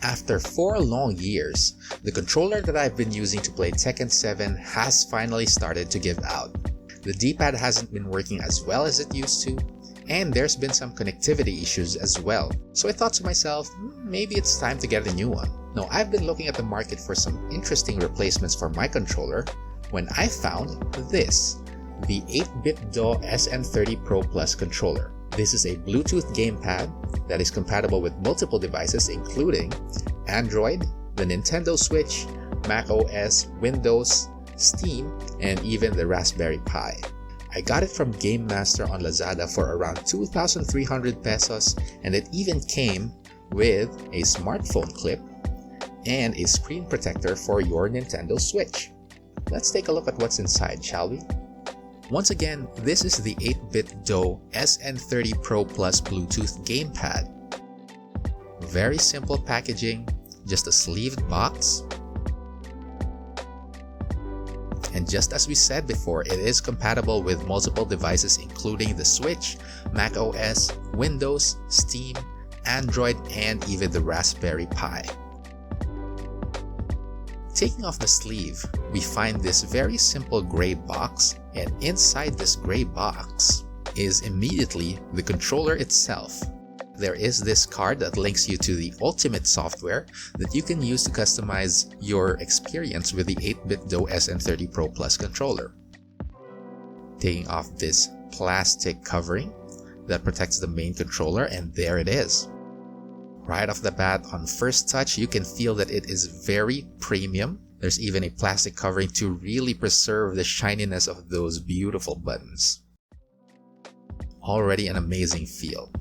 After 4 long years, the controller that I've been using to play Tekken 7 has finally started to give out. The D-pad hasn't been working as well as it used to, and there's been some connectivity issues as well. So I thought to myself, maybe it's time to get a new one. Now, I've been looking at the market for some interesting replacements for my controller when I found this, the 8BitDo SN30 Pro Plus controller. This is a Bluetooth gamepad that is compatible with multiple devices including Android, the Nintendo Switch, Mac OS, Windows, Steam, and even the Raspberry Pi. I got it from Game Master on Lazada for around 2,300 pesos, and it even came with a smartphone clip and a screen protector for your Nintendo Switch. Let's take a look at what's inside, shall we? Once again, this is the 8BitDo SN30 Pro Plus Bluetooth gamepad. Very simple packaging, just a sleeved box. And just as we said before, it is compatible with multiple devices including the Switch, Mac OS, Windows, Steam, Android, and even the Raspberry Pi. Taking off the sleeve, we find this very simple gray box, and inside this gray box is immediately the controller itself. There is this card that links you to the ultimate software that you can use to customize your experience with the 8BitDo SN30 Pro Plus controller. Taking off this plastic covering that protects the main controller, and there it is. Right off the bat, on first touch, you can feel that it is very premium. There's even a plastic covering to really preserve the shininess of those beautiful buttons. Already an amazing feel.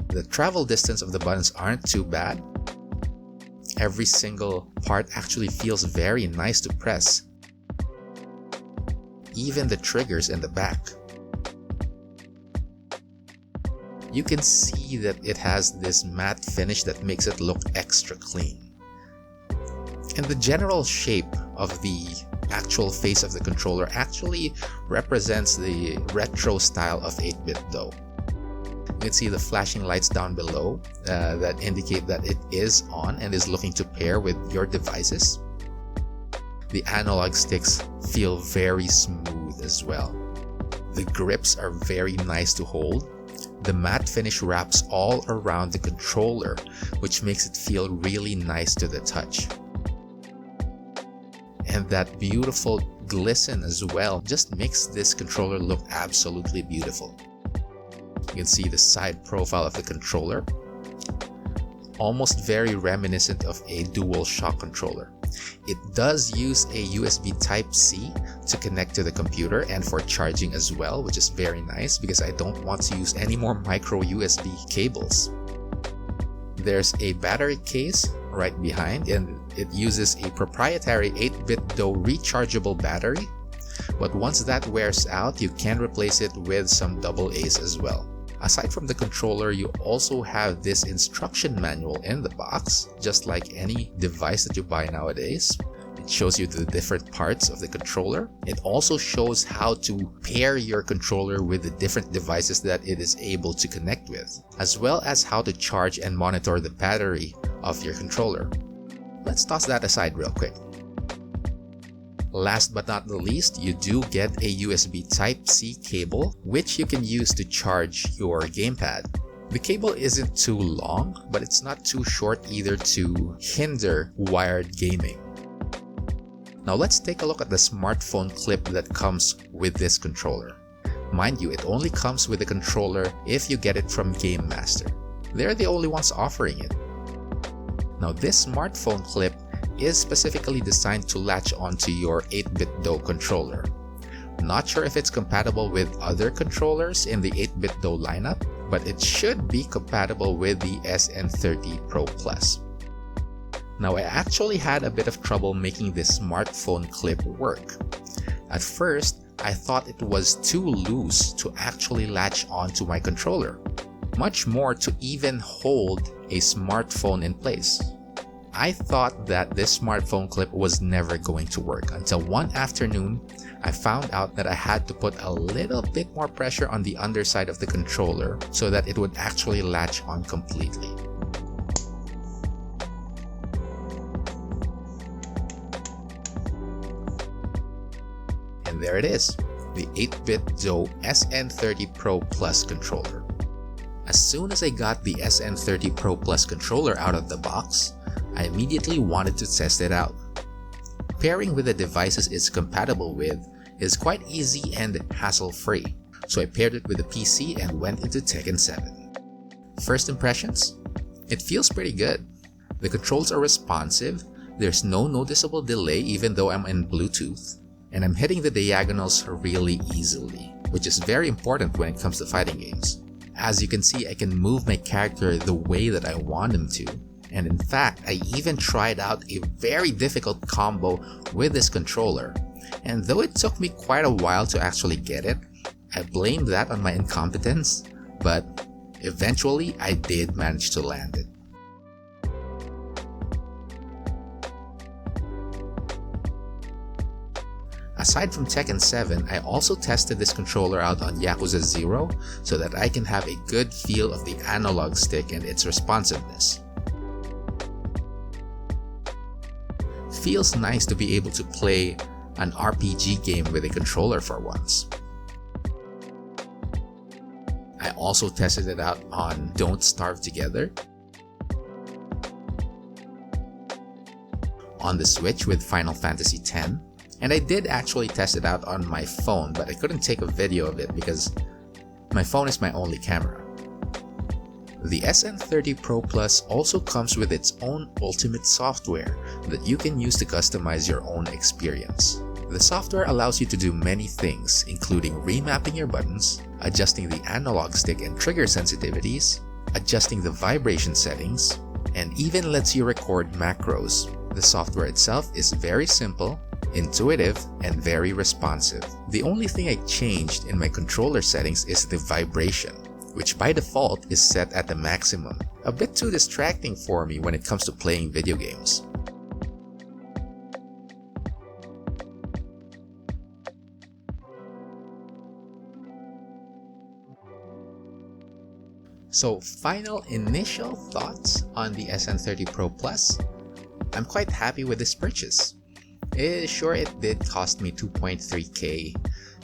The travel distance of the buttons aren't too bad. Every single part actually feels very nice to press. Even the triggers in the back. You can see that it has this matte finish that makes it look extra clean. And the general shape of the actual face of the controller actually represents the retro style of 8BitDo. You can see the flashing lights down below that indicate that it is on and is looking to pair with your devices. The analog sticks feel very smooth as well. The grips are very nice to hold. The matte finish wraps all around the controller, which makes it feel really nice to the touch. And that beautiful glisten as well just makes this controller look absolutely beautiful. You can see the side profile of the controller, almost very reminiscent of a DualShock controller. It does use a USB Type-C to connect to the computer and for charging as well, which is very nice because I don't want to use any more micro USB cables. There's a battery case right behind, and it uses a proprietary 8BitDo rechargeable battery, but once that wears out, you can replace it with some AA's as well. Aside from the controller, you also have this instruction manual in the box, just like any device that you buy nowadays. It shows you the different parts of the controller. It also shows how to pair your controller with the different devices that it is able to connect with, as well as how to charge and monitor the battery of your controller. Let's toss that aside real quick. Last but not the least, you do get a USB Type-C cable, which you can use to charge your gamepad. The cable isn't too long, but it's not too short either to hinder wired gaming. Now let's take a look at the smartphone clip that comes with this controller. Mind you, it only comes with the controller if you get it from Game Master. They're the only ones offering it. Now this smartphone clip is specifically designed to latch onto your 8BitDo controller. Not sure if it's compatible with other controllers in the 8BitDo lineup, but it should be compatible with the SN30 Pro Plus. Now I actually had a bit of trouble making this smartphone clip work. At first, I thought it was too loose to actually latch onto my controller, much more to even hold a smartphone in place. I thought that this smartphone clip was never going to work until one afternoon I found out that I had to put a little bit more pressure on the underside of the controller so that it would actually latch on completely. And there it is, the 8BitDo SN30 Pro Plus controller. As soon as I got the SN30 Pro Plus controller out of the box, I immediately wanted to test it out. Pairing with the devices it's compatible with is quite easy and hassle-free, so I paired it with the PC and went into Tekken 7. First impressions? It feels pretty good. The controls are responsive, there's no noticeable delay even though I'm in Bluetooth, and I'm hitting the diagonals really easily, which is very important when it comes to fighting games. As you can see, I can move my character the way that I want him to, and in fact, I even tried out a very difficult combo with this controller, and though it took me quite a while to actually get it, I blamed that on my incompetence, but eventually I did manage to land it. Aside from Tekken 7, I also tested this controller out on Yakuza 0 so that I can have a good feel of the analog stick and its responsiveness. Feels nice to be able to play an RPG game with a controller for once. I also tested it out on Don't Starve Together, on the Switch with Final Fantasy X, and I did actually test it out on my phone, but I couldn't take a video of it because my phone is my only camera. The SN30 Pro Plus also comes with its own ultimate software that you can use to customize your own experience. The software allows you to do many things, including remapping your buttons, adjusting the analog stick and trigger sensitivities, adjusting the vibration settings, and even lets you record macros. The software itself is very simple, intuitive, and very responsive. The only thing I changed in my controller settings is the vibration, which by default is set at the maximum. A bit too distracting for me when it comes to playing video games. So final initial thoughts on the SN30 Pro Plus. I'm quite happy with this purchase. Sure, it did cost me 2.3k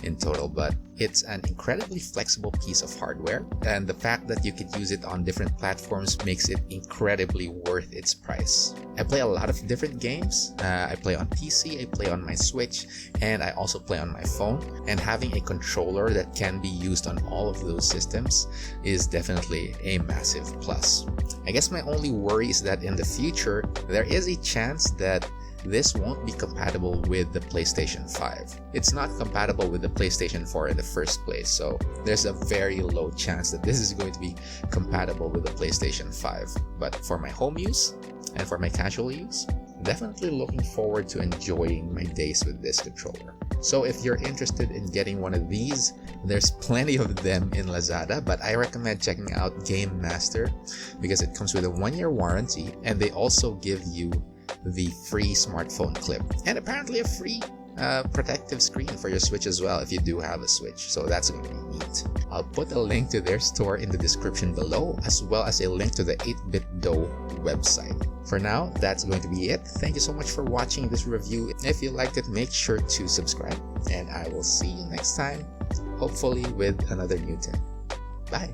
in total, but it's an incredibly flexible piece of hardware, and the fact that you could use it on different platforms makes it incredibly worth its price. I play a lot of different games. I play on PC, I play on my Switch, and I also play on my phone, and having a controller that can be used on all of those systems is definitely a massive plus. I guess my only worry is that in the future, there is a chance that this won't be compatible with the PlayStation 5. It's not compatible with the PlayStation 4 in the first place, so there's a very low chance that this is going to be compatible with the PlayStation 5. But for my home use and for my casual use, definitely looking forward to enjoying my days with this controller. So if you're interested in getting one of these, there's plenty of them in Lazada, but I recommend checking out Game Master because it comes with a 1-year warranty, and they also give you the free smartphone clip and apparently a free protective screen for your Switch as well if you do have a Switch, so that's going to be neat. I'll put a link to their store in the description below, as well as a link to the 8BitDo website. For now, that's going to be it. Thank you so much for watching this review. If you liked it, make sure to subscribe, and I will see you next time, hopefully with another new tip. Bye!